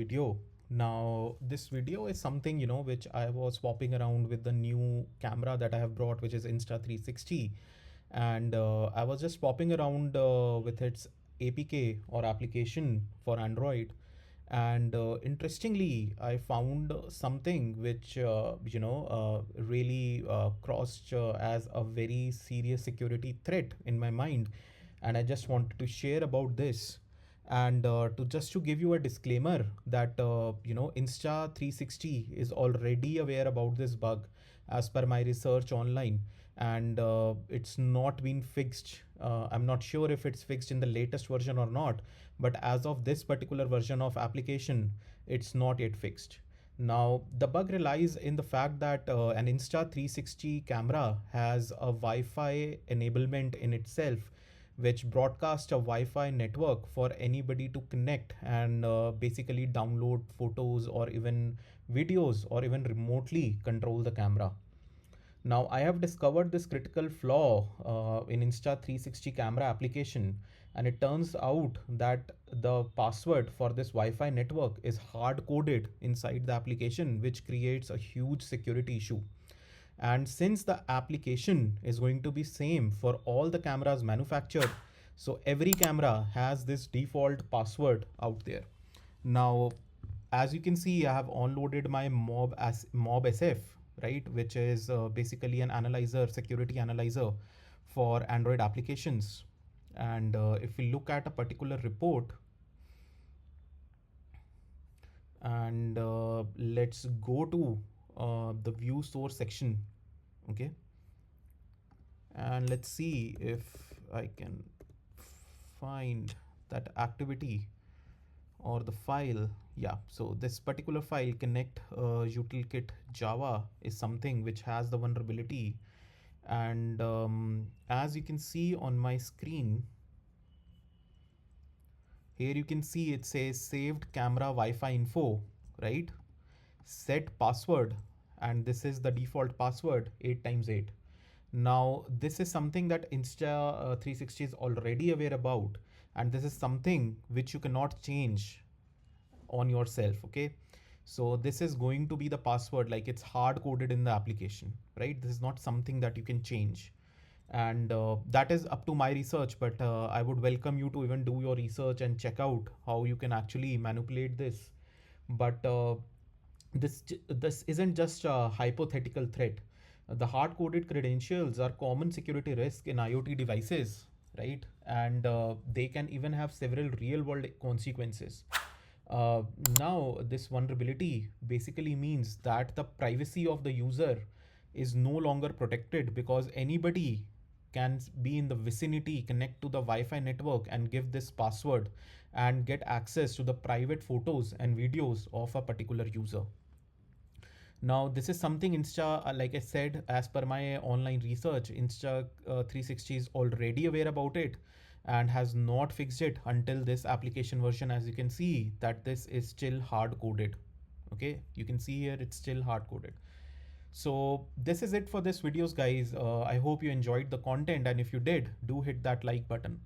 video. Now, this video is something, which I was swapping around with the new camera that I have brought, which is Insta360. And I was just swapping around with its APK or application for Android. And interestingly, I found something which, really crossed as a very serious security threat in my mind. And I just wanted to share about this. And to give you a disclaimer that Insta360 is already aware about this bug as per my research online, and it's not been fixed. I'm not sure if it's fixed in the latest version or not, but as of this particular version of application, it's not yet fixed. Now, the bug relies in the fact that an Insta360 camera has a Wi-Fi enablement in itself, which broadcasts a Wi-Fi network for anybody to connect and basically download photos or even videos or even remotely control the camera. Now, I have discovered this critical flaw in Insta360 camera application, and it turns out that the password for this Wi-Fi network is hard-coded inside the application, which creates a huge security issue. And since the application is going to be same for all the cameras manufactured, so every camera has this default password out there. Now, as you can see, I have onloaded my MobSF, right, which is basically an analyzer, security analyzer for Android applications. And if we look at a particular report, and let's go to the view source section, okay, and let's see if I can find that activity or the file. Yeah, so this particular file connect utilkit java is something which has the vulnerability. And as you can see on my screen here, you can see it says saved camera Wi-Fi info, right? Set password, and this is the default password 8x8. Now, this is something that Insta360 is already aware about, and this is something which you cannot change on yourself, okay? So this is going to be the password, like it's hard coded in the application, right? This is not something that you can change. And that is up to my research, but I would welcome you to even do your research and check out how you can actually manipulate this. But this isn't just a hypothetical threat. The hard-coded credentials are common security risk in IoT devices, right? And they can even have several real-world consequences. Now, this vulnerability basically means that the privacy of the user is no longer protected because anybody can be in the vicinity, connect to the Wi-Fi network and give this password and get access to the private photos and videos of a particular user. Now, this is something like I said, as per my online research, Insta360 is already aware about it and has not fixed it until this application version. As you can see that this is still hard coded. Okay, you can see here it's still hard coded. So this is it for this videos, guys. I hope you enjoyed the content, and if you did, do hit that like button.